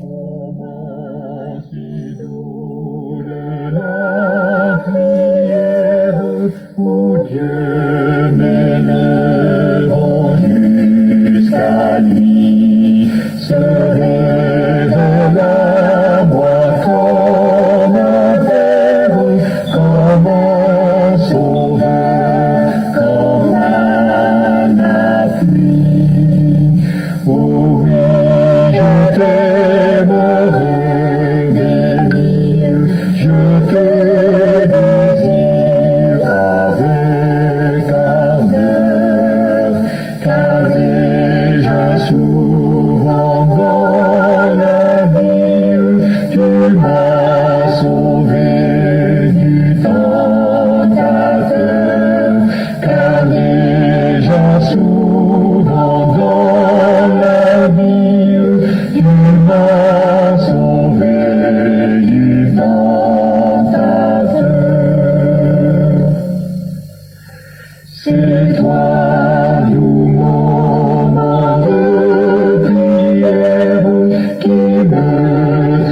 Moment si doux de la prière où Dieu m'élève jusqu'à lui, se révèle à moi comme un père, comme un sauveur, comme un appui. Oh oui, je t'aimerai bénir, je te désire avec ardeur, car déjà souvent dans la vie, tu m'as sauvé du tentateur, car déjà souvent dans la vie, tu m'as sauvé du tentateur. C'est toi, doux moment de prière, qui me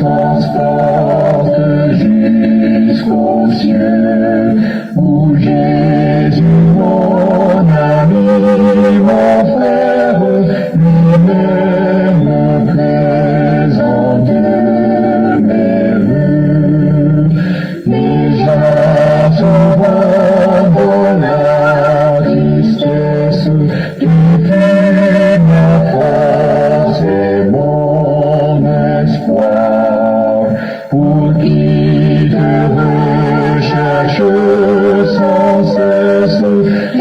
transporte jusqu'au ciel, où Jésus, mon ami, mon frère, lui-même me présente mes rues. Déjà souvent dans la tristesse, tu fus ma force et mon espoir, pour qui te recherche sans cesse,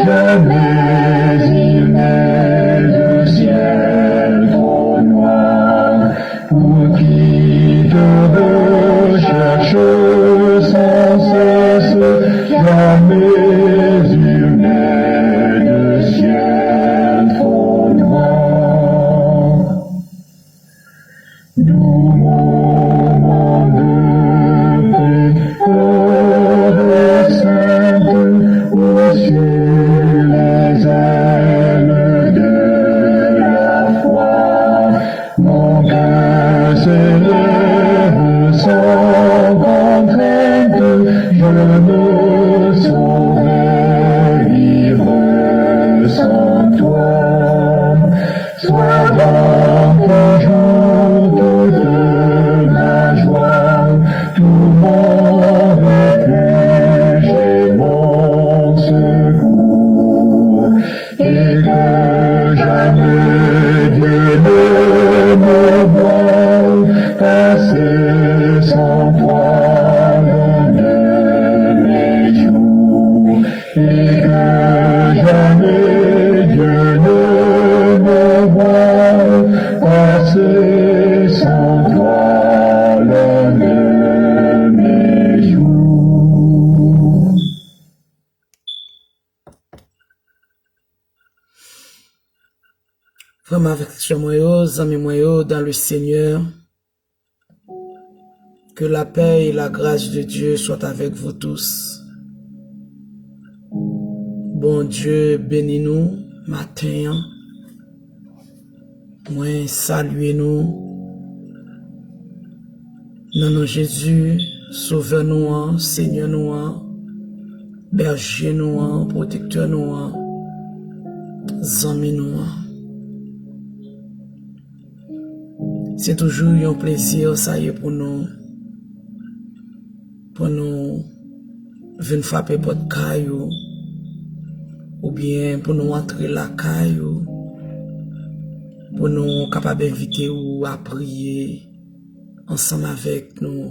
jamais il n'est de ciel trop noir, pour qui te recherche sans cesse, jamais il n'est de ciel trop noir. Doux moment de paix, heure sainte, où sur les ailes de la foi, mon cœur s'élève sans contrainte, je me saurais vivre sans toi. Sois donc toujours toute ma joie, tout mon refuge et mon secours, et que jamais Dieu ne me voie passer sans toi l'un de mes jours, et que jamais Dieu ne me voie passer sans toi l'un de mes jours. Vraiment avec moi, amis moi, dans le Seigneur, que la paix et la grâce de Dieu soient avec vous tous. Bon Dieu, bénis-nous matin. Moi, saluez-nous. Non, non, Jésus, sauveur-nous, Seigneur-nous, berger-nous, protecteur-nous, zami-nous. C'est toujours un plaisir, ça y est, pour nous venir frapper votre caillou, ou bien pour nous entrer la caillou, pour nous capables d'inviter ou à prier ensemble avec nous.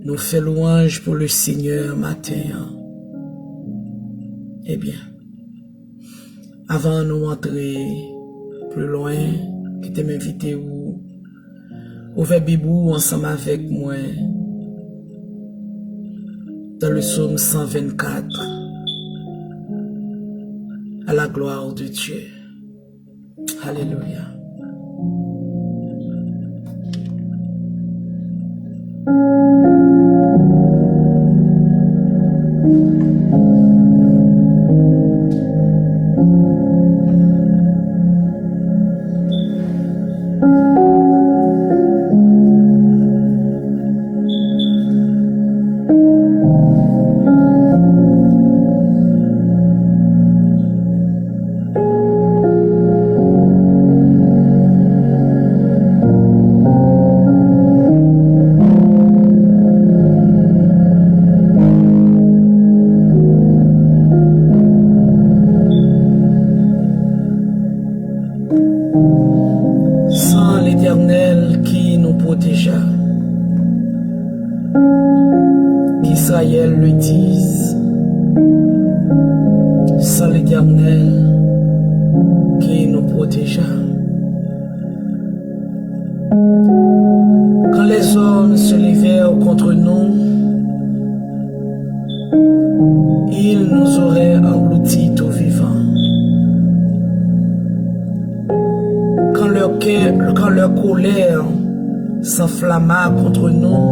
Nous faisons louange pour le Seigneur matin. Eh bien, avant de nous entrer plus loin, qui t'aime inviter ou ouvrir Bibou ensemble avec moi dans le psaume 124 à la gloire de Dieu. Alléluia. l'Éternel qui nous protégea. Qu'Israël le dise. C'est l'Éternel qui nous protégea. Quand les hommes se levèrent contre nous, ils nous auraient engloutis tout vivants. Quand leur colère s'enflamma contre nous,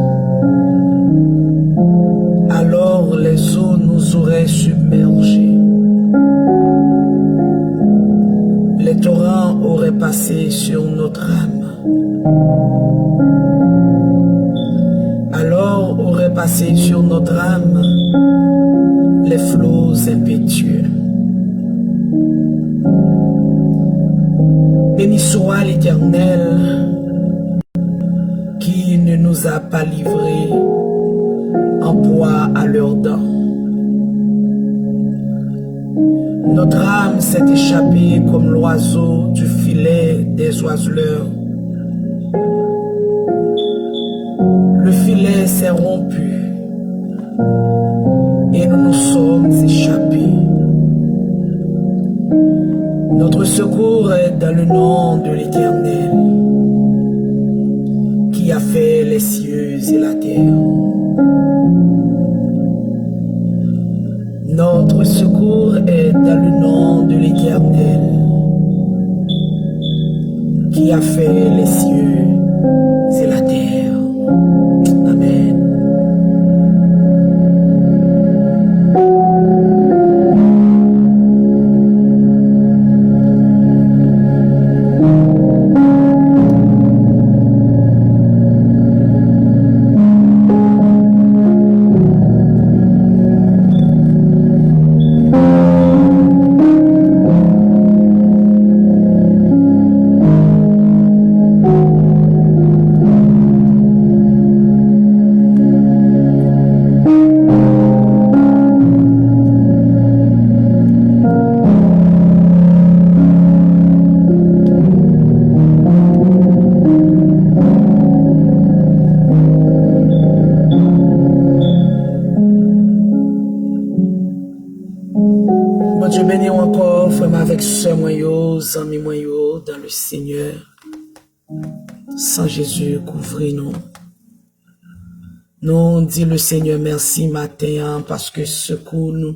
alors les eaux nous auraient submergés. Les torrents auraient passé sur notre âme. Alors auraient passé sur notre âme les flots impétueux. Béni soit l'Éternel qui ne nous a pas livrés en proie à leurs dents. Notre âme s'est échappée comme l'oiseau du filet des oiseleurs. Le filet s'est rompu et nous nous sommes échappés. Notre secours est dans le nom de l'Éternel qui a fait les cieux et la terre. Notre secours est dans le nom de l'Éternel qui a fait les cieux et la terre. Amen. Dieu béni encore, frère avec sœur moyo, amis moyo, dans le Seigneur. Sans Jésus, couvrez-nous. Nous dit le Seigneur merci matin parce que secours nous.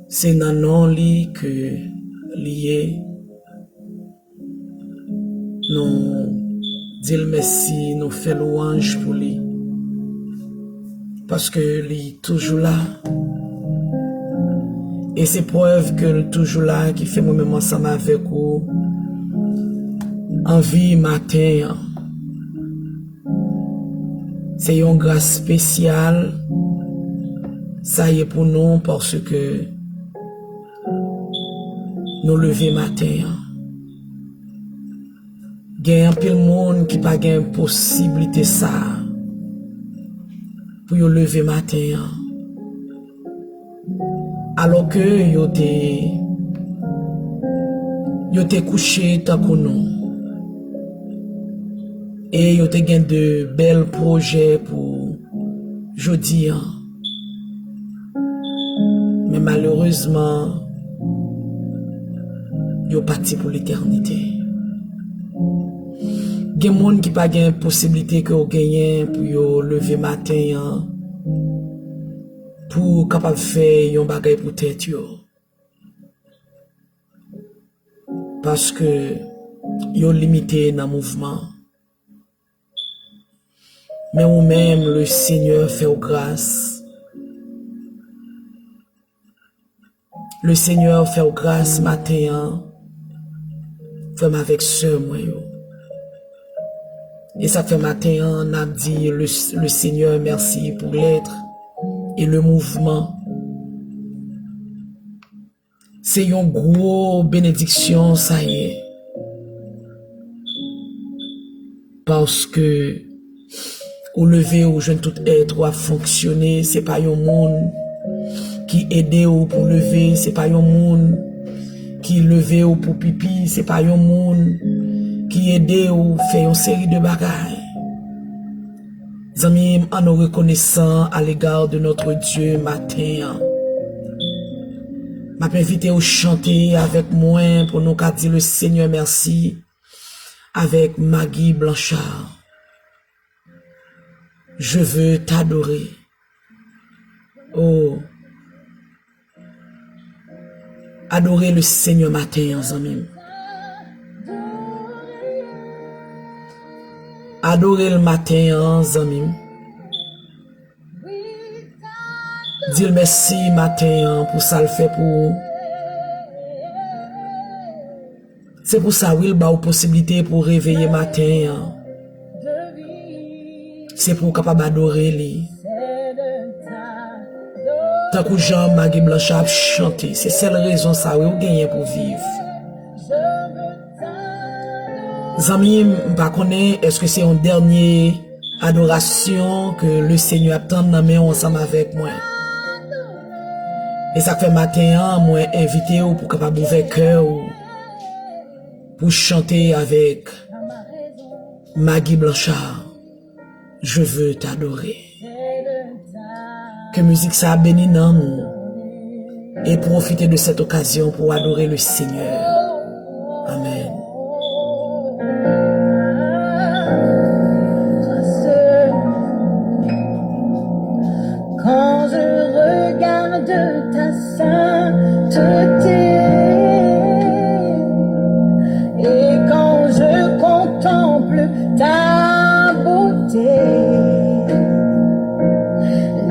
C'est dans non lit que lié. Nous dit le merci, nous fait louange pour lui. Parce que lui est toujours là. Et c'est preuve que le toujours là qui fait moi-même ensemble avec vous. En vie matin. C'est une grâce spéciale. Ça y est pour nous parce que nous lever matin. Il y a un peu de monde qui n'a pas de possibilité ça. Pour lever matin. Alors que yo te couché tant que nous. Et yo te gain de belles projets pour jeudi. Mais malheureusement, yo parti pour l'éternité. Il y a des gens qui n'ont pas de possibilité que vous gagnez pour yo lever matin. Pour capable faire yon bagay pour tête yo. Parce que yo limité dans mouvement. Mais ou même le Seigneur fait grâce. Le Seigneur fait grâce matin. Femme avec sœur moi yo. Et ça fait matin on a dit le Seigneur merci pour l'être. Et le mouvement, c'est une grosse bénédiction, ça y est. Parce que, au lever, au jeune tout être, à fonctionner, c'est pas un monde qui aide ou pour lever, c'est pas un monde qui lever ou pour pipi, c'est pas un monde qui aide ou fait une série de bagailles. Amis, en nous reconnaissant à l'égard de notre Dieu matin, m'a invité à chanter avec moi pour nous dire le Seigneur merci avec Maggie Blanchard. Je veux t'adorer. Oh, adorer le Seigneur matin, amis. Adorer le matin, amis. Dire merci matin pour ça le fait pour. C'est pour ça qu'il y a une possibilité pour réveiller matin. C'est pour capable adorer lui. Tant que Jean Maggie Blanchard chanté, c'est celle raison ça oui ou gagner pour vivre. Zami, pas connaît est-ce que c'est une dernière adoration que le Seigneur attend dans main ensemble avec moi. Et ça fait matin moi invité ou pour capable ouvrir cœur pour chanter avec Maggie Blanchard. Je veux t'adorer. Que musique ça bénit dans nous et profiter de cette occasion pour adorer le Seigneur. Amen. Quand je regarde ta sainteté et quand je contemple ta beauté,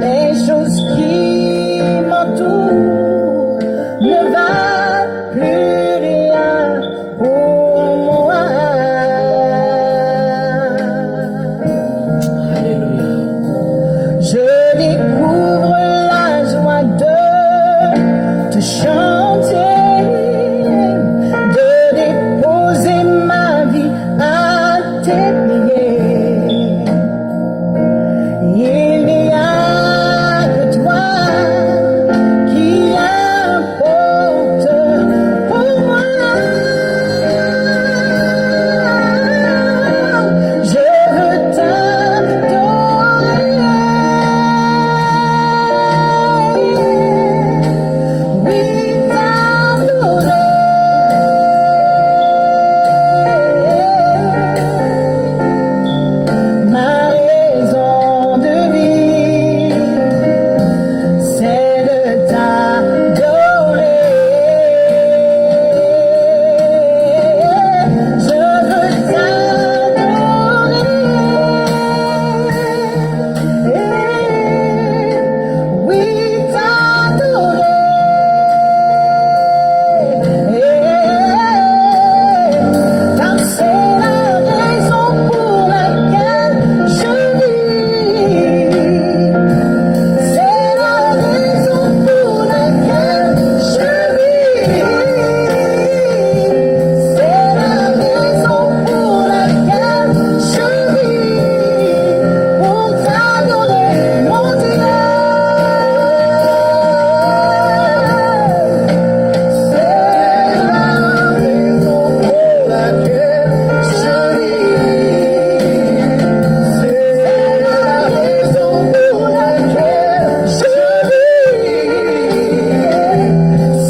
les choses qui m'entourent ne valent plus rien pour moi. Alléluia. Je découvre la joie de te chanter, de déposer ma vie à tes pieds. Il n'y a que toi qui importe pour moi. Je veux t'adorer. Oui, t'adorer. Ma raison de vie, c'est de t'adorer. Je veux t'adorer. Oui, t'adorer. Car c'est la raison pour laquelle je vis. C'est la raison pour laquelle je vis. C'est la raison pour laquelle je vis. Pour t'adorer, mon Dieu. C'est la raison pour laquelle je vis. C'est la raison pour laquelle je vis.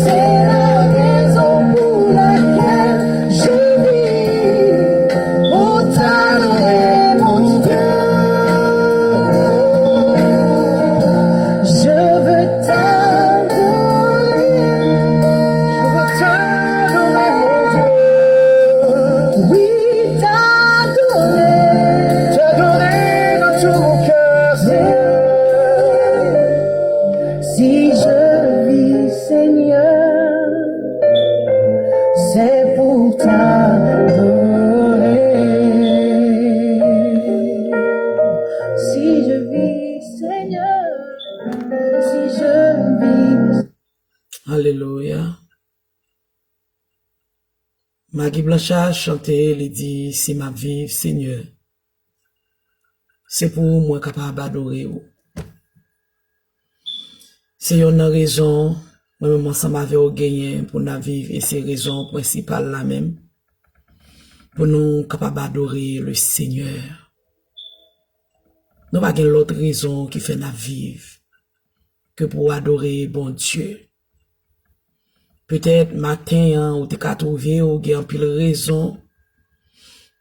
C'est la raison pour laquelle je vis. Pour t'adorer, mon Dieu. Je veux t'adorer. Oui, t'adorer. T'adorer de tout mon cœur. Si je vis, Seigneur, c'est pour t'adorer. Si je vis, Seigneur, si je vis. Alléluia. Maggie Blanchard chantait, il dit, si ma vive, Seigneur, c'est pour moi capable d'adorer. C'est une raison, moi-même ensemble avec au gagné pour nous vivre, et c'est raison principale là même. pour nous capables d'adorer le Seigneur. Nous n'avons pas l'autre raison qui fait nous vivre que pour adorer bon Dieu. Peut-être matin, ou t'es qu'à trouver, ou t'as pile raison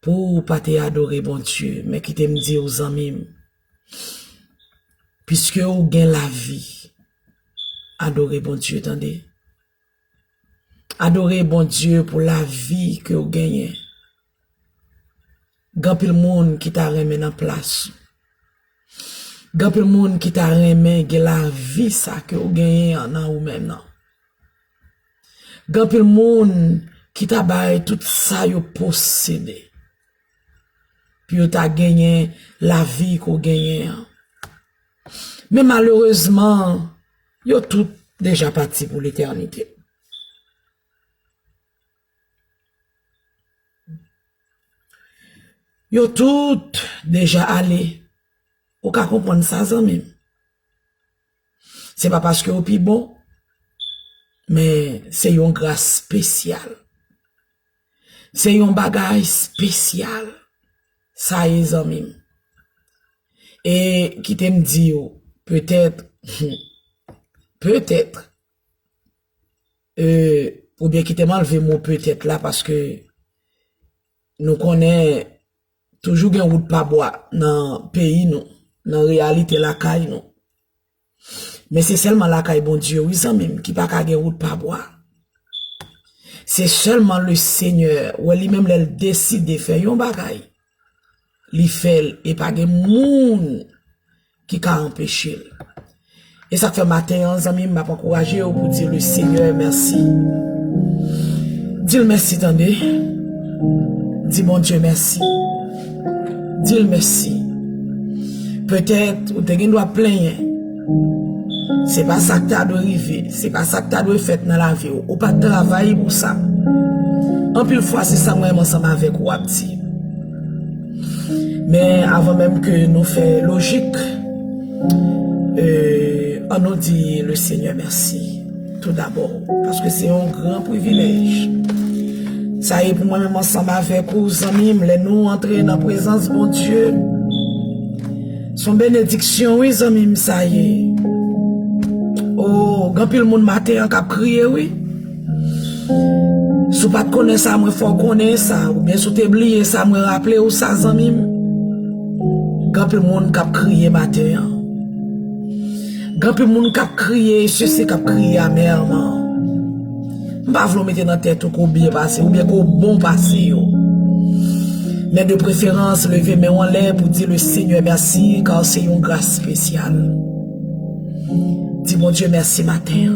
pour pas adorer bon Dieu, mais qui t'aime dire aux amis, puisque vous gagnez la vie, adorez bon Dieu, attendez. Adorez bon Dieu pour la vie que vous gagnez. Gampil le monde qui t'a remis en place. Gampil le monde qui t'a remis la vie ça que vous gagnez en ou maintenant. Gampil le monde qui t'a baillé tout ça yo possédé. Puis vous t'a gagné la vie que vous gagnez. Mais malheureusement, yo tout déjà parti pour l'éternité. Yo tout déjà allé. Ou ka comprendre ça même. C'est pas parce que vous pi bon, mais c'est une grâce spéciale. C'est un bagage spécial. Ça y est, amis. Et qui t'aime dit, peut-être, peut-être, ou bien qui t'aime enlever mot peut-être là parce que nous connaissons toujours gen route pas bois dans le pays, nous, dans la réalité la caille, nous. Mais c'est seulement la caille, bon Dieu, oui, ça même, qui pas gen route pas bois. C'est seulement le Seigneur, ou lui-même, il décide de faire yon bagay. Li fait, et pas gen moun qui ka empêché. Et ça fait matin, les amis, m'a encouragé pour dire le Seigneur merci. Dis le merci, attendez. Dis mon Dieu merci. Dis le merci. Peut-être, ou te gen doit plaindre. C'est pas ça que t'as de arriver. C'est pas ça que t'as de faire dans la vie. Ou pas travailler pour ça. En pile fois, c'est ça, moi, ensemble avec ou petit. Mais avant même que nous fassions logique, on nous dit le Seigneur merci. Tout d'abord. Parce que c'est un grand privilège. Ça y est pour moi-même ensemble avec vous, amis, nous entrer dans la présence de mon Dieu. Son bénédiction, oui, amis, ça y est. Oh, quand le monde matin a crié, oui. Si vous ne connaissez pas ça, moi, faut connaître ça. Ou bien si vous oublié ça, moi, rappeler ou ça, amis. Quand le monde a crié matin. Quand le monde a crié, ceci a crié amèrement. Pas vous mettre dans la tête ou bien passé ou bien qu'au bon passé. Mais de préférence, levez mes en l'air pour dire le Seigneur merci car c'est une grâce spéciale. Dis mon Dieu merci matin.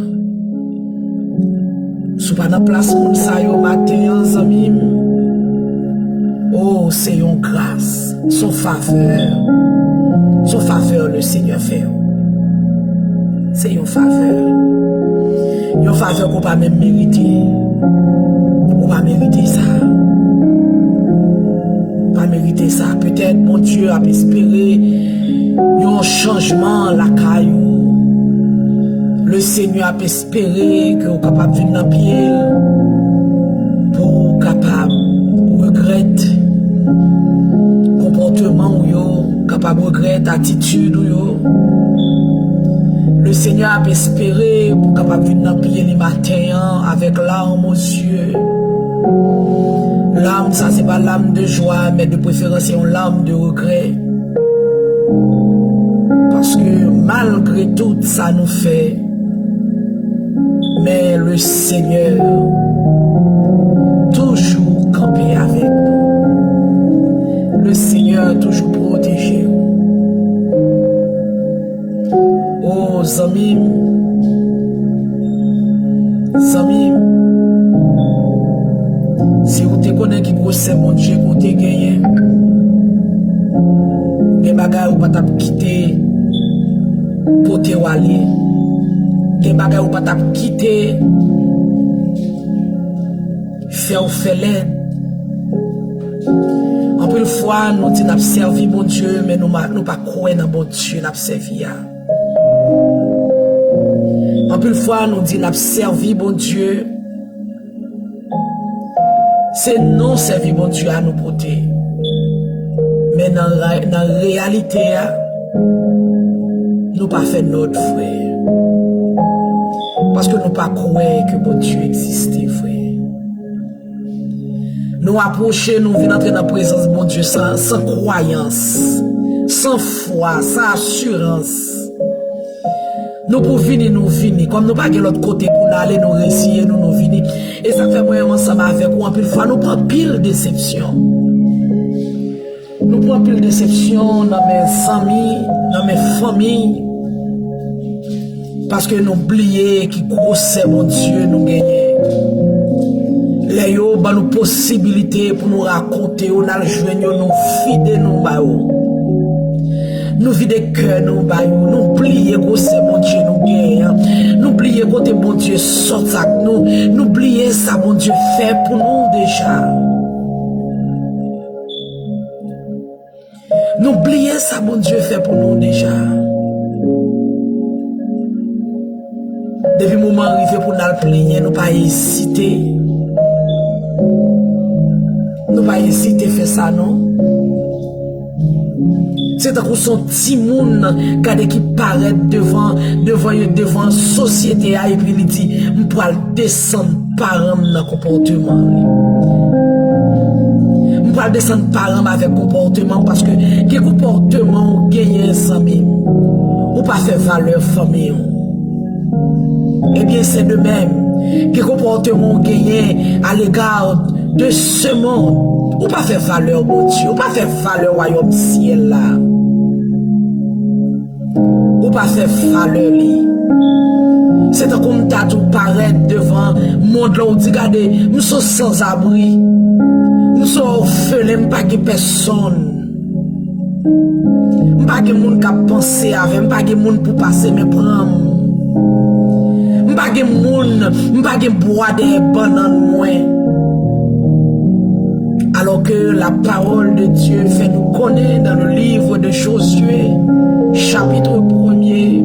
Sous pas dans place pour ça yo matin, amis. Oh, c'est une grâce, son faveur le Seigneur fait. C'est une faveur. Une faveur qu'on pas même mériter. On va mériter ça. Pas mériter ça. Peut-être mon Dieu a espéré un changement la caillou. Le Seigneur a espéré que vous capable de venir dans pied pour capable regretter comportement ou yo, capable regretter attitude ou yo. Le Seigneur a espéré pour capable venir dans pied les matins avec larmes aux yeux. L'âme, ça c'est pas l'âme de joie, mais de préférence c'est une larme de regret. Parce que malgré tout ça nous fait, mais le Seigneur toujours campé avec nous. Le Seigneur toujours protégé. Oh, Zamim, si vous te connaissez qui procède mon Dieu, vous te gagné, les bagages ou pas t'a quitté pour te aller, les bagages ou pas t'a quitté, faire ou faire l'aide. En plus de fois, nous disons servi mon Dieu, mais nous ne pas croire dans mon Dieu, nous servi. En plus de fois, nous disons servi mon Dieu, c'est non servir bon Dieu à nous porter. Mais dans la réalité, nous pas fait notre frère. Parce que nous pas croire que bon Dieu existe, frère. Nous approcher, nous venons entrer dans la présence de bon Dieu sans croyance, sans foi, sans assurance. Nous pour venir, nous venir. Comme nous pas de l'autre côté pour aller, nous réussir, nous venir. Et ça fait moi ensemble avec vous, en pile fois, nous prenons pile déception. Nous prenons pile déception dans mes amis, dans mes familles. Parce que nous oublions qui grossait mon Dieu nous gagner. Les yo ba nous possibilité pour nous raconter, on a le joindre nous fidèles nous ba yo. Nous vider cœur nous ba yo, nous oublier grossait mon Dieu nous gagne. Nous oublier côté bon Dieu sort ça nous, nous oublier ça mon Dieu fait pour nous déjà. Nous oublier ça mon Dieu fait pour nous déjà. Depuis le moment arrivé pour nous plaigner, nous pas hésiter. Nous pas hésiter à faire ça, non? C'est un coup son petit monde qui paraît devant société et puis il dit, je peux descendre par dans le comportement. Je peux descendre par avec comportement parce que quel comportement gagne sans même ou pas faire valeur famille. Eh bien, c'est de même. Quel comportement gagné à l'égard de ce monde. Ou pas faire valeur, mon Dieu. Ou pas faire valeur, royaume ciel là. Ou pas faire valeur, lui. C'est comme t'as tout paraître devant le monde là où tu regardes, nous sommes sans abri. Nous sommes orphelins, pas de personne. Pas de monde qui a pensé avec, pas de monde pour passer mes prendre. M'page moun, m'page bois des bananes moins. Alors que la parole de Dieu fait nous connaître dans le livre de Josué, chapitre 1er.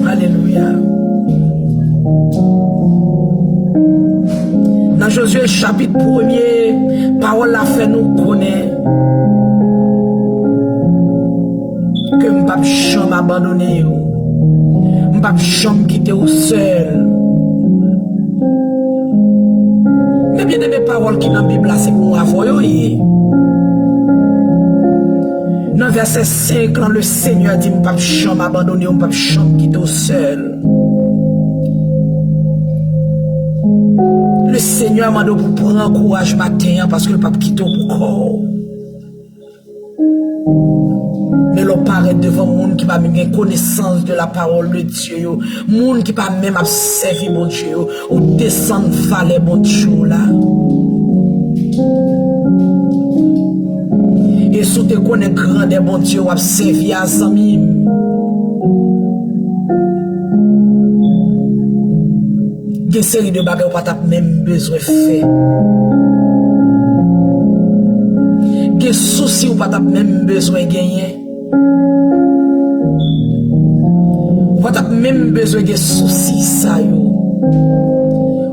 Alléluia. Dans Josué chapitre 1er, parole la fait nous connaître que m'pap jamais abandonné. M'pas jamais quitter au seul. Mais bien des paroles qui dans la Bible c'est pour envoyer. Dans verset 5, quand le Seigneur dit m'pas jamais abandonner, m'pas jamais quitter au seul. Le Seigneur m'a donné pour prendre courage matin parce que le pape quitte pour corps. Mais l'on paraît devant monde qui pas même connaissance de la parole de Dieu, monde qui pas même servi mon Dieu, ou descendre fallait mon Dieu là. Et si tu connais grand des bon Dieu, ou servi à Zami. Des séries de bagages pas même besoin faire. Des soucis ou pas même besoin gagner. Ou t'as même besoin de soucis ça yo.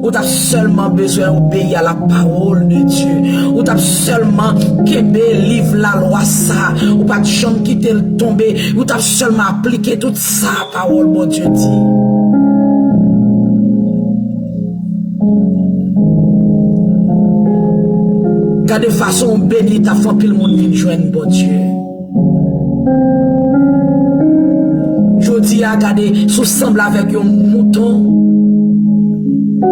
Ou t'as seulement besoin d'obéir à la parole de Dieu. Ou t'as seulement qu'aimer livre la loi ça. Ou pas de chambre quitter le tomber. Ou t'as seulement appliquer toute ça parole bon Dieu dit. Car de façon bénie ta femme puis le monde vient joindre bon Dieu. Jodi a gardé sous semble avec un mouton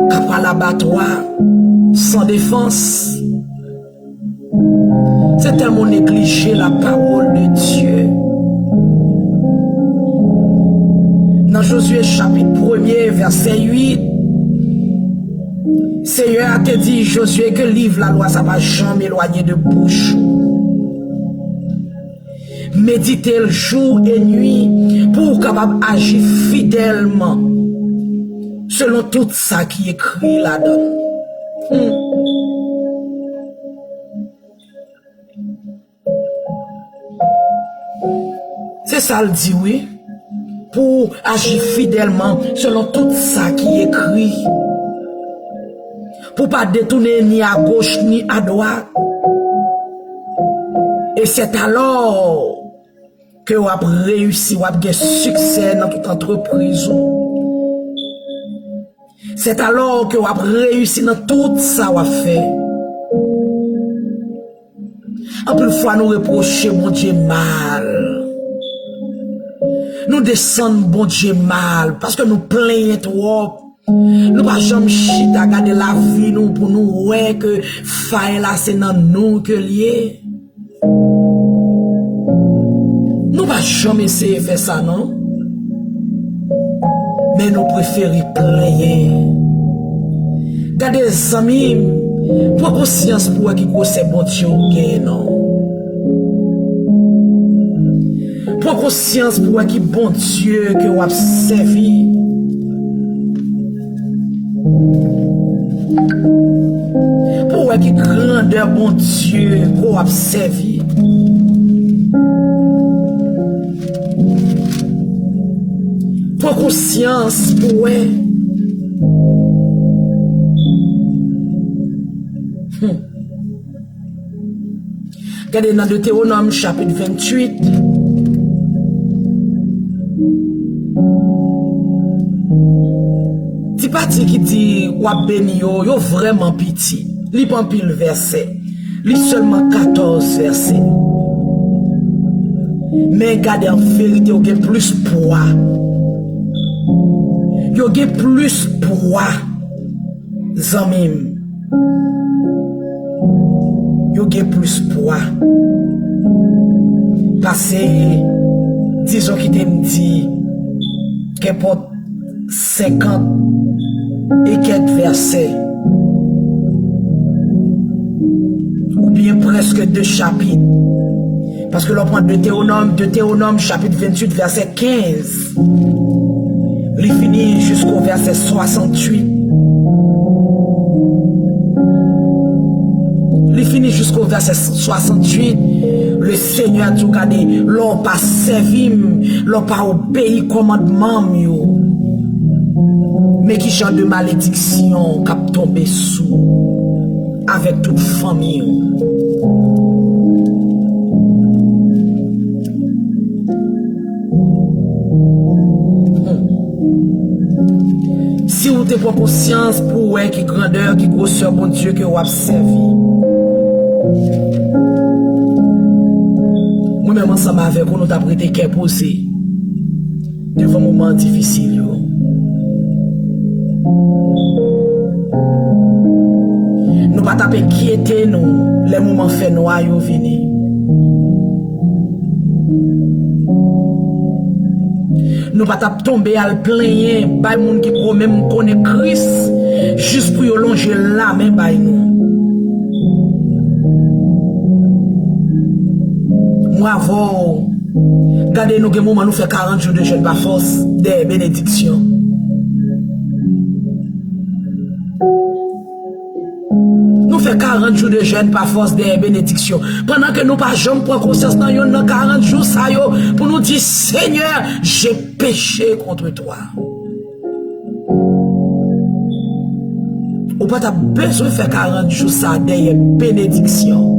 capable l'abattoir sans défense. C'est tellement négligé la parole de Dieu. Dans Josué chapitre 1er verset 8, Seigneur a te dit Josué que livre la loi ça va jamais éloigner de bouche. Méditez le jour et nuit pour capable agir fidèlement selon tout ça qui est écrit là-dedans. C'est ça le dit oui. Pour agir fidèlement selon tout ça qui est écrit. Ou pas détourner ni à gauche ni à droite. Et c'est alors que vous avez réussi, vous avez succès dans toute entreprise. C'est alors que vous avez réussi dans tout ça vous avez fait. En plus fois nous reprochons mon Dieu mal. Nous descendons bon Dieu mal parce que nous plaignons trop. Nous pas jamais chita garder la vie nous pour nous ouais que faille là c'est dans nous que lié. Nous pas jamais essayer faire ça non. Mais nous préférons plaindre. Gardez les amis, pour conscience pour qui c'est bon Dieu non. Pour conscience pour qui bon Dieu que vous avez servi. Pour qui grandeur bon Dieu que vous avez servi. Pour conscience pour Regardez dans Deutéronome chapitre 28. Ti parti qui dit ou béni yo vraiment petit. Li pas pile verset. Li seulement 14 versets. Mais regardez en vérité yo gen plus poids. Yo gen plus poids. Zamim. Yo gen plus poids. Parce que disons qui te dit qu'importe 50 et quelques versets ou bien presque 2 chapitres. Parce que l'on prend Deutéronome chapitre 28 verset 15. Il finit jusqu'au verset 68. Il finit jusqu'au verset 68. Le Seigneur a tout gardé. L'on pas servi, l'on pas obéi commandement mieux. Mais qui genre de malédiction cap tombé sous avec toute famille. Si vous te prend conscience pour qui grandeur, qui grosseur bon Dieu que vous avez servi. Moi-même ensemble avec vous, nous avons prêté qu'à poser devant un moment difficile. Nous pas taper quitter nous, les moments faits noirs yo vini. Nous pas taper tomber à le plaigner, bay moun qui promet me connaît Christ juste pour longer la main bay nous. Moi avant, regardez nous gen moment nous fait 40 jours de jeûne par force des bénédictions. Nous fait 40 jours de jeûne par force des bénédictions. Pendant que nous pas jamais prendre conscience dans 40 jours ça yo pour nous dire Seigneur, j'ai péché contre toi. Ou pas t'as besoin de faire 40 jours ça des bénédictions.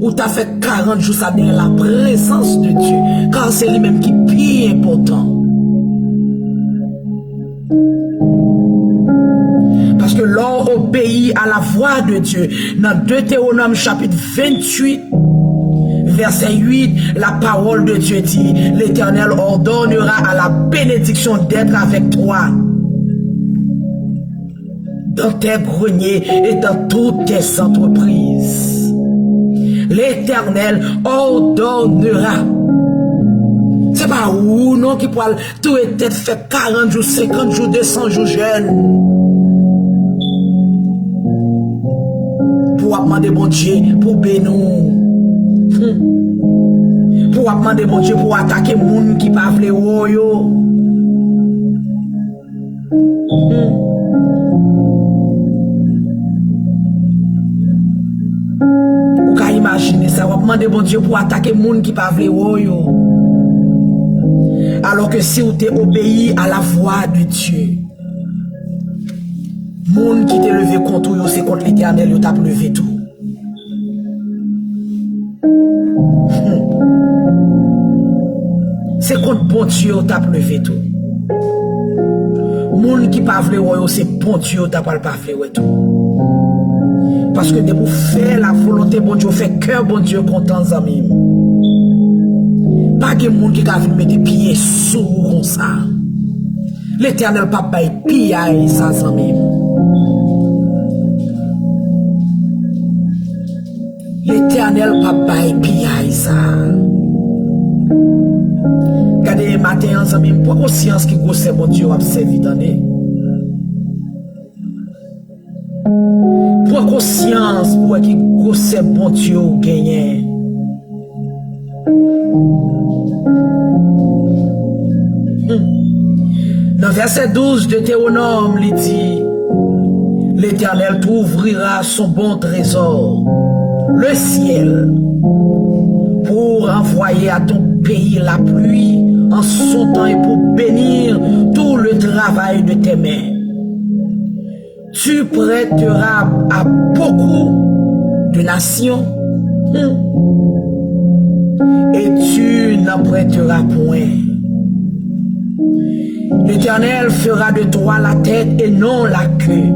Ou t'as fait 40 jours ça dans la présence de Dieu, car c'est lui-même qui est plus important. Parce que l'on obéit à la voix de Dieu. Dans Deutéronome chapitre 28, verset 8, la parole de Dieu dit, l'Éternel ordonnera à la bénédiction d'être avec toi dans tes greniers et dans toutes tes entreprises. L'Éternel ordonnera. C'est pas où non qui pourra tout être fait 40 jours, 50 jours, 200 jours jeûne. Pour demander bon Dieu pour bénir. Pour demander bon Dieu pour attaquer moun qui pas vle yo. Imaginez ça, on va demander bon Dieu pour attaquer les gens qui ne parlent pas. Alors que si vous t'es obéi à la voix de Dieu, Moun qui te levé contre eux, c'est contre l'Éternel, yo t'a levé tout. C'est contre bon Dieu, t'a levé tout. Moun qui pas vle ouais, c'est bon Dieu, t'a pas vle ouais tout. Parce que de pour faire la volonté bon Dieu, fait cœur bon Dieu content zami. Pas de monde qui va venir mettre pieds sous comme ça. L'Éternel pas bail pied ça zami. L'Éternel pas bail pied ça. Regardez matin zami, pour conscience qui grosse bon Dieu a servi d'année. Pour conscience pour qui grosse bon Dieu gagner. Dans verset 12 de Théonome, il dit, l'Éternel t'ouvrira son bon trésor, le ciel, pour envoyer à ton pays la pluie en son temps et pour bénir tout le travail de tes mains. Tu prêteras à beaucoup de nations et tu n'en prêteras point. L'Éternel fera de toi la tête et non la queue.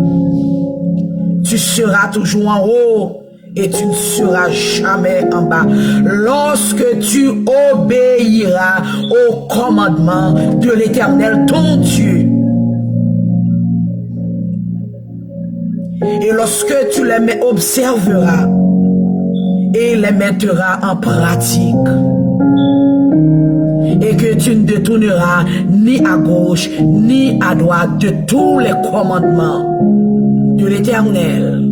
Tu seras toujours en haut et tu ne seras jamais en bas. Lorsque tu obéiras au commandement de l'Éternel ton Dieu, et lorsque tu les observeras et les mettras en pratique, et que tu ne détourneras ni à gauche ni à droite de tous les commandements de l'Éternel.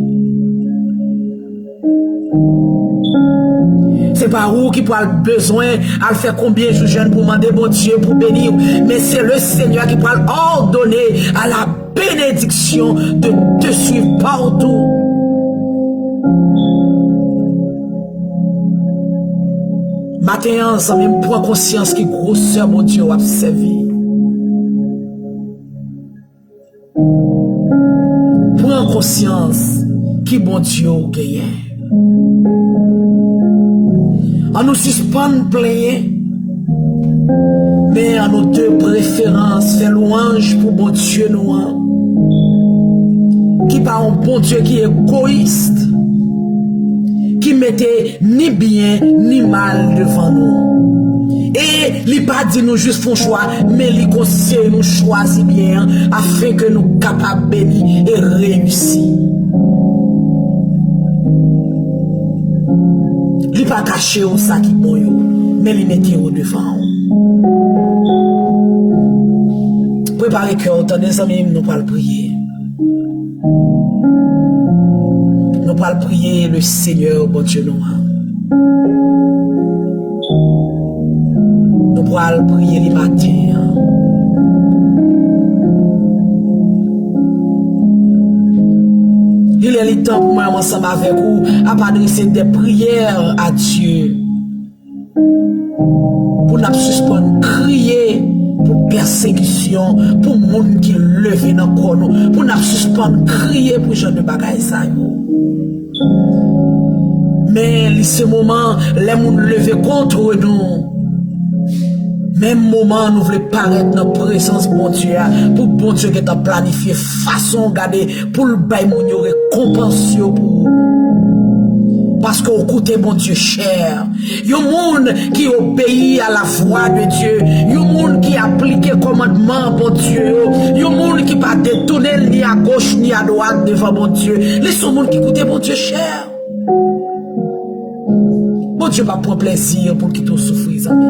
C'est pas où qui pourra besoin à faire combien de jeunes pour demander bon Dieu pour bénir, mais c'est le Seigneur qui pourra ordonner à la bénédiction de te suivre partout. Matin, ça même prend conscience que grosseur mon Dieu a servi. Prends conscience que bon Dieu gagne. On nous suspend plein, mais en nos deux préférences, fait louange pour bon Dieu nous. Qui pas un bon Dieu qui est égoïste, qui mettait ni bien ni mal devant nous. Et il pas dit nous juste font choix, mais il conseille nous choisir bien afin que nous capables bénir et réussir. Il pas caché au ça qui bon yo, mais il mettait au devant. Préparez cœur, attendez amis, nous pas le prier. Nous allons prier le Seigneur, bon Dieu, nous. Nous allons prier le matin. Il est le temps pour moi, ensemble avec vous, à adresser des prières à Dieu. Pour nous suspendre, crier pour persécution, pour les gens qui lèvent dans le corps, pour nous suspendre, crier pour les gens de bagaille. Mais en ce moment, les gens levés contre nous. Même moment, nous voulons paraître dans la présence de bon Dieu, pour bon Dieu qui a planifié façon garder pour le bail mon récompense pour. Parce qu'on écoute bon Dieu cher. Il y a un monde qui obéit à la voix de Dieu. Il y a un monde qui applique le commandement bon Dieu. Il y a un monde qui ne va pas détourner ni à gauche ni à droite devant bon Dieu. Laissez un monde qui écoute bon Dieu cher. Bon Dieu va prendre plaisir pour qu'il te souffre, amis.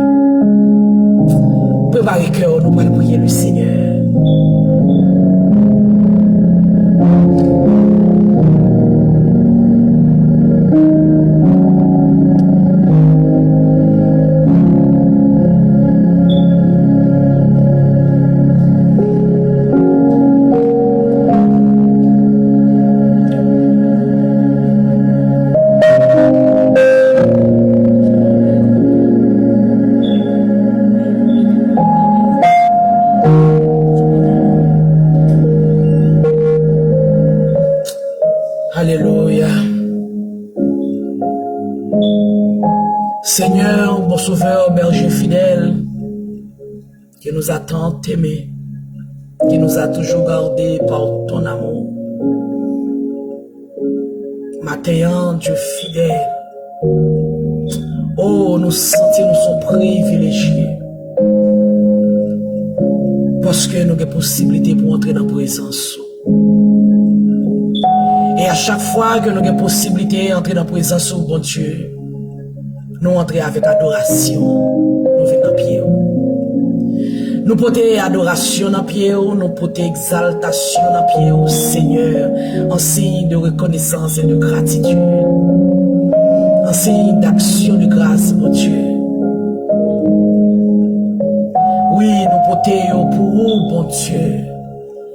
Préparez cœur, nous allons prier le Seigneur. Seigneur, bon sauveur, berger fidèle, qui nous a tant aimés, qui nous a toujours gardés par ton amour. Matin, Dieu fidèle, oh, nous sentons nous sommes privilégiés parce que nous avons possibilité pour entrer dans la présence. Et à chaque fois que nous avons possibilité d'entrer dans la présence de bon Dieu, nous entrons avec adoration, nous venons dans pied. Nous portons adoration dans pied, nous portons exaltation dans pied, Seigneur, en signe de reconnaissance et de gratitude, en signe d'action de grâce, mon Dieu. Oui, nous portons pour vous, bon Dieu,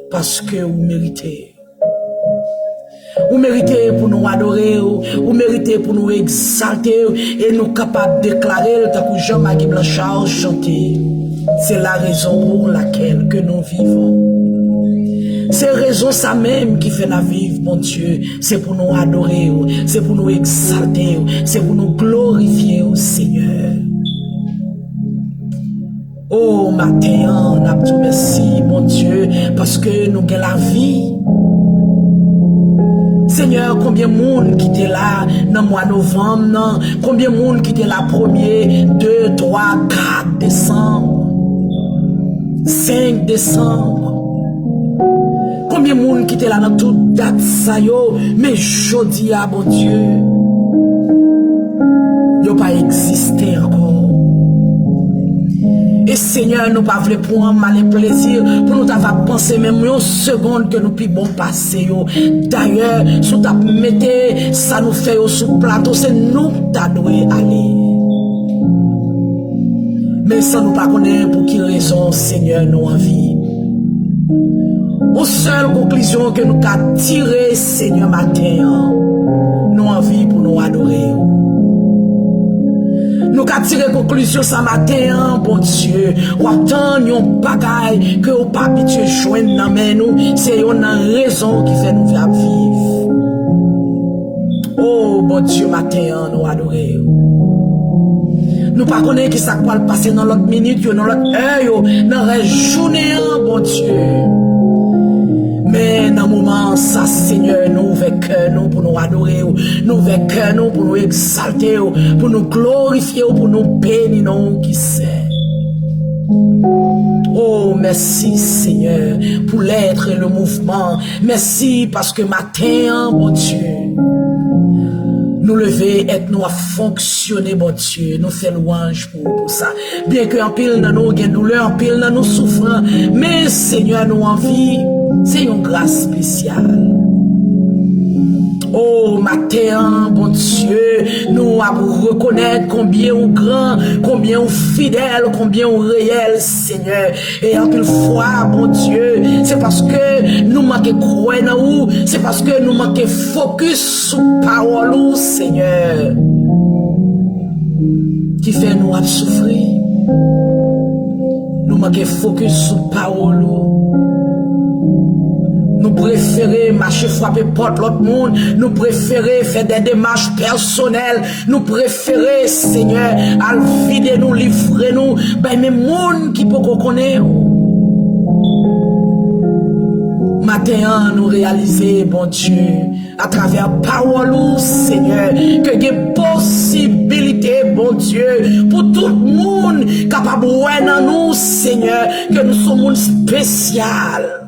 parce que vous méritez. Vous méritez pour nous adorer, vous méritez pour nous exalter et nous capables de déclarer, tant que Jean-Marie Blanchard chanter. C'est la raison pour laquelle que nous vivons. C'est la raison ça même qui fait la vivre, mon Dieu. C'est pour nous adorer, c'est pour nous exalter, c'est pour nous glorifier au Seigneur. Oh, matin, on a tout merci, mon Dieu, parce que nous avons la vie. Seigneur, combien de monde qui était là dans le mois de novembre, non? Combien de monde qui était là 1er, 2, 3, 4 décembre, 5 décembre. Combien de monde qui était là dans toute date ça yo, mais jodi à bon Dieu, yo pas existé encore. Et Seigneur, nous pas voulons prendre mal et plaisir pour nous avoir pensé même une seconde que nous puissions passer. D'ailleurs, si tu mettez ça nous fait sous plateau, c'est nous qui devons aller. Mais ça nous pas connaître pour qui raison, Seigneur, nous en vie. Aux seule conclusion que nous avons tiré, Seigneur, matin, nous en vie pour nous adorer. Nous avons tiré conclusion ce matin, bon Dieu. Ou attendre yon bagay que ou pas habitué joindre dans main nous, c'est une raison qui fait nous vivre. Oh, bon Dieu, matin, nous adorer. Nous pas connaître qui ça va passer dans l'autre minute, dans l'autre heure, dans la journée, bon Dieu. Mais dans le moment, ça, Seigneur, nous ouvrons cœur nous pour nous adorer, nous ouvrons cœur nous pour nous exalter, pour nous glorifier, pour nous bénir, nous qui sait. Oh, merci, Seigneur, pour l'être et le mouvement. Merci parce que matin, bon Dieu, nous lever, être nous à fonctionner, bon Dieu, nous faire louange pour ça. Bien que en pile dans nous, gain douleur, en pile dans nous souffrant, mais Seigneur, nous en vie, c'est une grâce spéciale. Oh, matin, bon Dieu, nous allons reconnaître combien on grand, combien on fidèle, combien on réel, Seigneur. Et en pile fois, bon Dieu, c'est parce que nous manquons croire dans vous, c'est parce que nous manquons focus sur parole, Seigneur, qui fait nous souffrir. Nous manquons focus sur parole. Nous préférons marcher frapper porte l'autre monde. Nous préférons faire des démarches personnelles. Nous préférons, Seigneur, à vider nous, livrer nous. Ben, mais monde qui peut connaître. Matin, nous réaliser, bon Dieu, à travers parole, Seigneur, que des possibilités, bon Dieu, pour tout le monde capable de voir dans nous, Seigneur, que nous sommes monde spécial.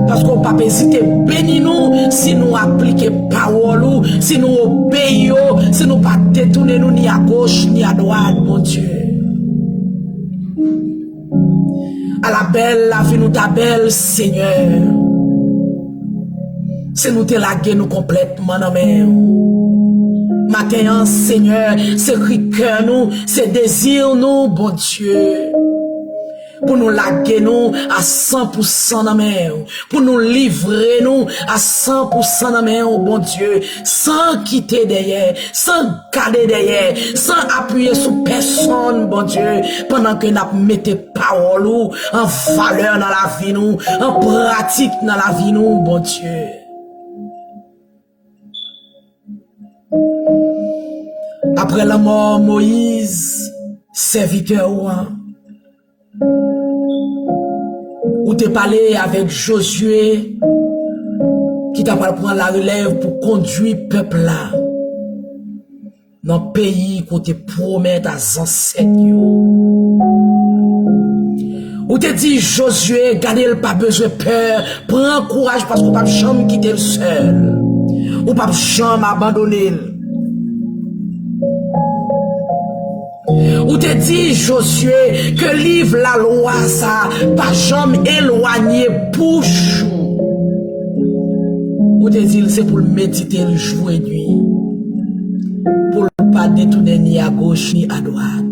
Parce qu'on ne peut pas hésiter bénir nous si nous appliquons parole, si nous obéissons, si nous ne pas détourner nous ni à gauche ni à droite, mon Dieu. À la belle, la vie nous ta belle, Seigneur. C'est nous te laguer nous complètement dans main. Matin, Seigneur, c'est cœur nous, c'est désir nous, bon Dieu. Pour nous laguer nous à 100% dans main, pour nous livrer nous à 100% dans main, oh bon Dieu, sans quitter derrière, sans garder derrière, sans appuyer sur personne, bon Dieu, pendant que nous mettons parole en valeur dans la vie nous, en pratique dans la vie nous, bon Dieu. À après la mort Moïse, serviteur ou t'es parlé avec Josué qui t'a pas prendre la relève pour conduire peuple là dans le pays qu'on te promet à ancêtres. Ou te dit Josué, gardez pas besoin de peur, prends courage parce qu'on pas jamais quitter le seul. Ou pas jamais abandonner. Ou te dit Josué que livre la loi ça, pas jamais éloigner bouche. Ou te dit c'est pour le méditer le jour et nuit. Pour ne pas détourner ni à gauche ni à droite.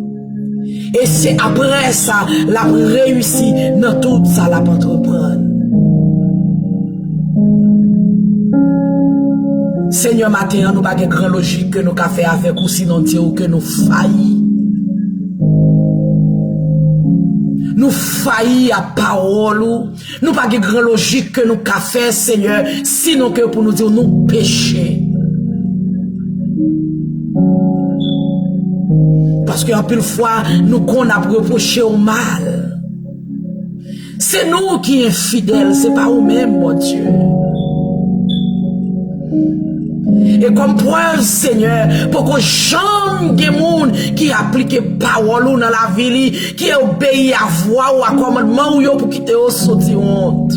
Et c'est après ça, la réussi dans tout ça, la entreprendre. Seigneur, matin, nous pas de grande logique que nous avons fait avec ou sinon dire que nous faillis. Nous faillis à parole, nous pas de grande logique que nous avons fait, Seigneur, sinon que pour nous dire nous péchés. Parce qu'en pile fois, nous qu'on a reproché au mal. C'est nous qui sommes fidèles, c'est pas nous-mêmes, mon Dieu. Et comme preuve, Seigneur, pour que jamais des gens qui appliquent parole dans la vie, qui obéissent à voix ou à commandement ou pour quitter au sorti honte.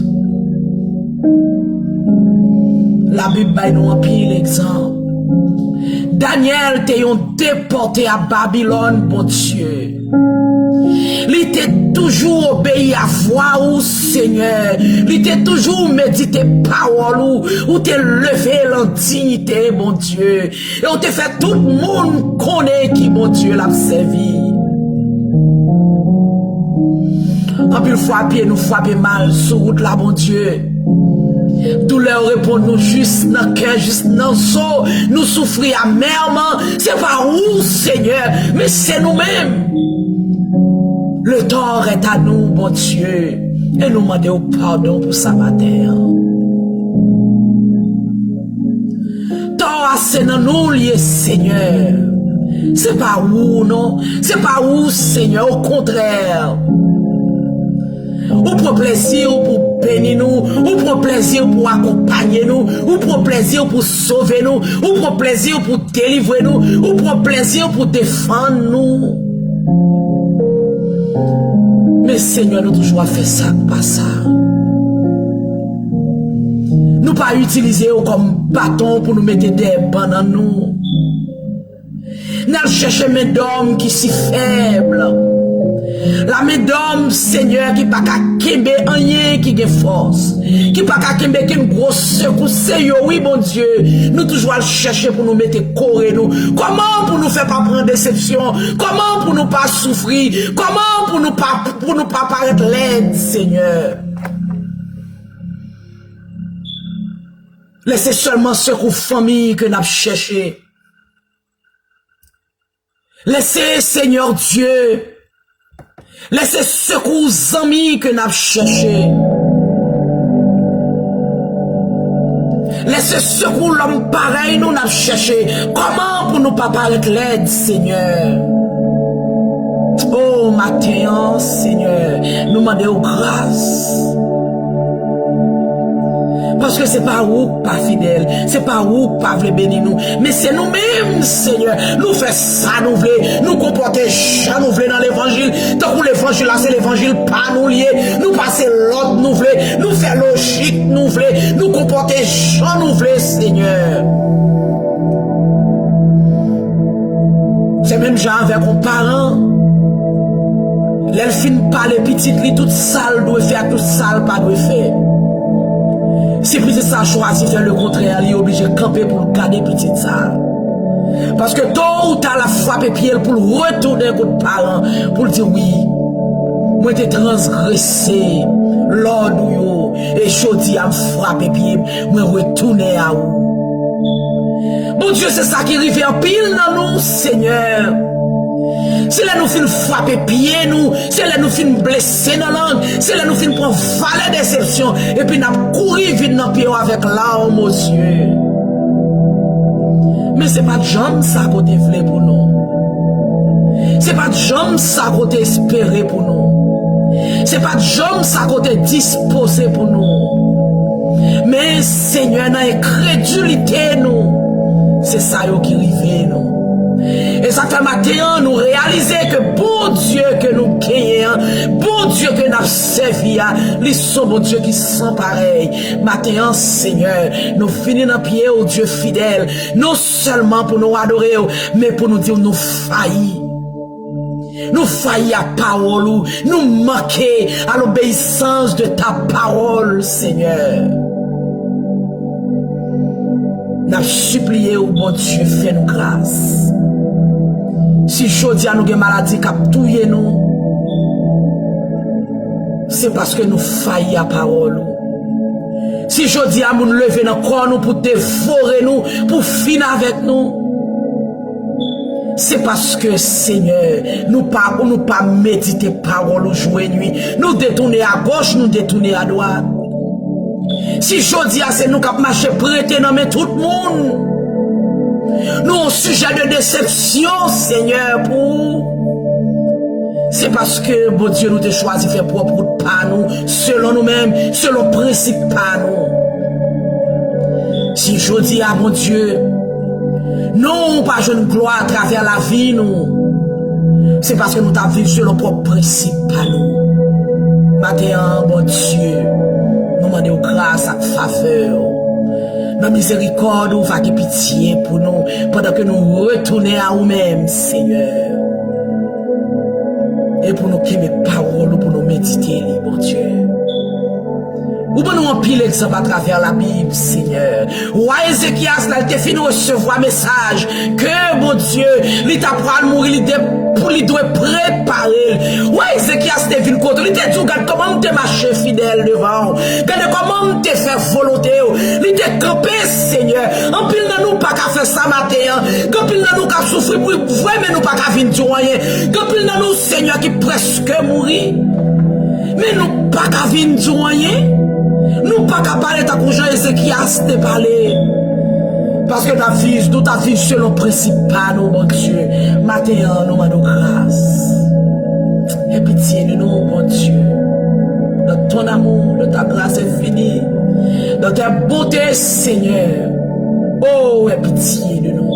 La Bible nous en pile l'exemple. Daniel t'ayant déporté à Babylone, bon Dieu. Il était toujours obéi à voix ou Seigneur. Il était toujours médité parole ou t'es levé l'indignité, bon Dieu. Et on te fait tout le monde connaît qui, bon Dieu, l'a servi. En plus, frapper, nous frapper mal sur route là, bon Dieu. Douleur répond nous juste dans le cœur, juste dans le sol. Nous souffrir amèrement. C'est pas où, Seigneur, mais c'est nous-mêmes. Le tort est à nous, bon Dieu. Et nous demandons pardon pour ça matin. Tort, c'est dans nous liés, Seigneur. C'est pas où, non. C'est pas où, Seigneur. Au contraire. Ou pour plaisir, ou pour bénir nous, ou pour plaisir pour accompagner nous, ou pour plaisir pour sauver nous, ou pour plaisir pour délivrer nous, ou pour plaisir pour défendre nous. Mais Seigneur, nous toujours fait ça, pas ça. Nous pas utiliser comme bâton pour nous mettre des bananes nous. Nous cherchons mes d'hommes qui si faibles. La main d'homme, Seigneur, qui pas qu'à kembe rien qui a force, qui pas qu'à kembe qui une grosse secousse, Seigneur, oui, bon Dieu, nous toujours à chercher pour nous mettre corps nous. Comment pour nous faire pas prendre déception? Comment pour nous pas souffrir? Comment pour nous pas paraître laide, Seigneur? Laissez seulement secours famille que nous avons cherché. Laissez, Seigneur Dieu, laissez secours amis que nous avons cherché. Laissez secours l'homme pareil nous avons cherché. Comment pour nous pas paraître l'aide, Seigneur? Oh, matin, Seigneur, nous demandons grâce. Parce que c'est pas vous pas fidèle, c'est pas vous pas voulez bénir nous, mais c'est nous-mêmes, Seigneur. Nous faisons ça, nous voulons, nous comporter ça, nous voulons dans l'évangile. Tant que l'évangile là, c'est l'évangile pas nous lier. Nous passer l'autre, nous voulons, nous faire logique, nous voulons, nous comporter ça, nous voulons, Seigneur. C'est même genre avec un parent. L'elfine pas les petites, li toute sale doit faire, toute sale pas doit faire. Si petit ça choisit faire le contraire, il est obligé de camper pour garder petit ça. Parce que tôt ou tard la frappe pied pour retourner contre parent, pour dire oui, moi t'ai transgressé l'ordre yo et jodi a me frapper pied, moi retourner à vous. Bon Dieu, c'est ça qui arrive en pile dans nous, Seigneur. C'est là nous fin frapper pied nous, c'est là nous fin blesser dans langue, c'est là nous fin prendre valet déception et puis n'a courir vite dans pied avec larmes aux yeux. mais c'est pas de jambe ça côté vle pour nous. C'est pas de jambe ça côté espéré pour nous. C'est pas de jambe ça côté disposé pour nous. Mais Seigneur, dans incrédulité nous, c'est ça qui arrive nous. Et ça fait matin nous réaliser que bon Dieu que nous gagnons, bon Dieu que nous servi, ils sont bon Dieu qui sont pareils. Matin Seigneur, nous finissons dans pied au Dieu fidèle, non seulement pour nous adorer, mais pour nous dire nous faillis. Nous faillis à parole, nous manquer à l'obéissance de ta parole, Seigneur. Nous supplié au bon Dieu, fais-nous grâce. Si jodi a nous gen maladie qui a touye nous, c'est parce que nous faillis à parole. Si jodi a nous lever dans corps nous pour dévorer nous, pour finir avec nous, c'est parce que Seigneur, nous pas méditer parole jour et nuit, nous détourner à gauche, nous détourner à droite. Si jodi a c'est nous qui marcher prêter dans mais tout le monde. Nous au sujet de déception, Seigneur, pour. C'est parce que, bon Dieu, nous te choisi faire propre route par nous, selon nous-mêmes, selon principe par nous. Si je dis à mon Dieu, non, pas jeune gloire à travers la vie, nous. C'est parce que nous t'avons vécu selon propre principe par nous. Maintenant, bon Dieu, nous demandons grâce à faveur. Dans miséricorde, ou va pitié pour nous, pendant que nous retournons à nous-mêmes, Seigneur. Et pour nous qui mes paroles, pour nous méditer, bon Dieu. Ou pour nous en pile exemple à travers la Bible, Seigneur. Ou à Ézéchias, là, il te fini recevoir message que, bon Dieu, il t'a pris mourir, il doit préparer. Ou à Ézéchias, te venu contre, il te dit, regarde comment te marcher fidèle devant. Regarde comment te faire volonté. Il te campé, Seigneur. En pile dans nous, pas qu'à faire ça matin. En pile dans nous, qu'à souffrir, vraiment nous, pas qu'à venir du rien. En pile dans nous, Seigneur, qui presque mourir. Mais nous, pas qu'à venir du rien. Nous pas qu'à parler ta cousin Ézéchias te parler. Parce que ta vie selon principe pas nous, mon Dieu. Matin, nous demandons grâce. Et pitié de nous, mon Dieu. Dans ton amour, de ta grâce infinie. Dans ta bonté, Seigneur. Oh, et pitié de nous.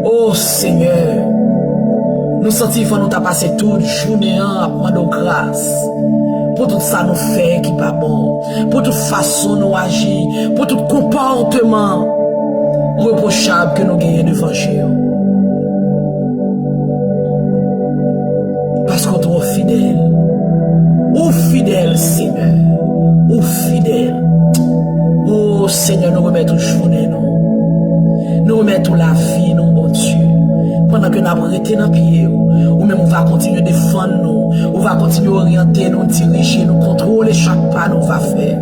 Oh, Seigneur. Nous sentions nous t'a passé toute journée à prendre grâce. Pour tout ça nous fait qui pas bon. Pour toute façon nous agir. Pour tout comportement reprochable que nous gagnons devant Dieu. Parce qu'on est fidèle. Ou fidèle, Seigneur. Ou fidèle. Oh Seigneur, nous remettons journée nous. Nous remettons la vie, nous, mon Dieu. Pendant que nous avons arrêté dans le pied, ou même on va continuer à défendre nous, on va continuer à orienter nous, diriger nous, contrôler chaque pas nous va faire.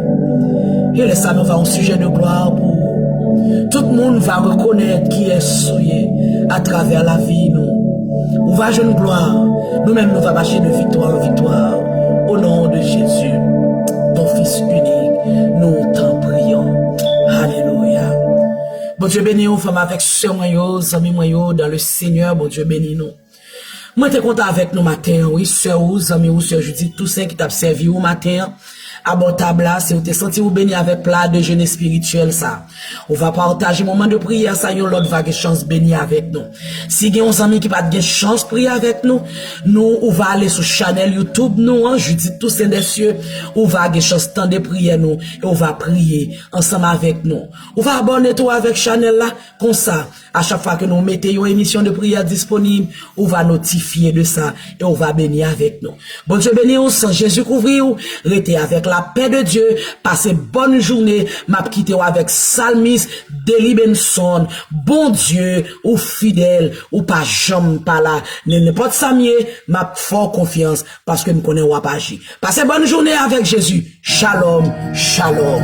Et là, ça nous va un sujet de gloire pour tout le monde va reconnaître qui est souillé à travers la vie nous. On va jouer une gloire, nous-mêmes nous va marcher de victoire en victoire, au nom de Jésus, ton Fils unique, nous t'en prions. Alléluia. Bon Dieu béni nous, femme avec sœur moyo, amis moyo, dans le Seigneur, bon Dieu béni nous. Moi, t'es content avec nous matin, oui, sœur ou, amis ou, sœur Judith, tous ceux qui t'a servi au matin, à bon table là, si vous t'es senti ou béni avec plat de jeûne spirituel, ça. On va partager moment de prière, ça, yon l'autre va avoir chance béni avec nous. Si y a un ami qui pas de chance prier avec nous, on va aller sur channel YouTube, nous, hein, Judith, tous ces des cieux, on va avoir chance temps de prier nous, et on va prier ensemble avec nous. On va abonner toi avec channel là, comme ça. À chaque fois que nous mettons une émission de prière disponible, on va notifier de ça et on va bénir avec nous. Bon Dieu béni ou sans Jésus couvrir ou, restez avec la paix de Dieu, passez bonne journée, m'a quitté avec Salmis, Deli Benson, bon Dieu, ou fidèle, ou pas jamais pas là, n'importe ça mieux, m'a fort confiance parce que nous connaissons ou pas agir. Passez bonne journée avec Jésus. Shalom, shalom.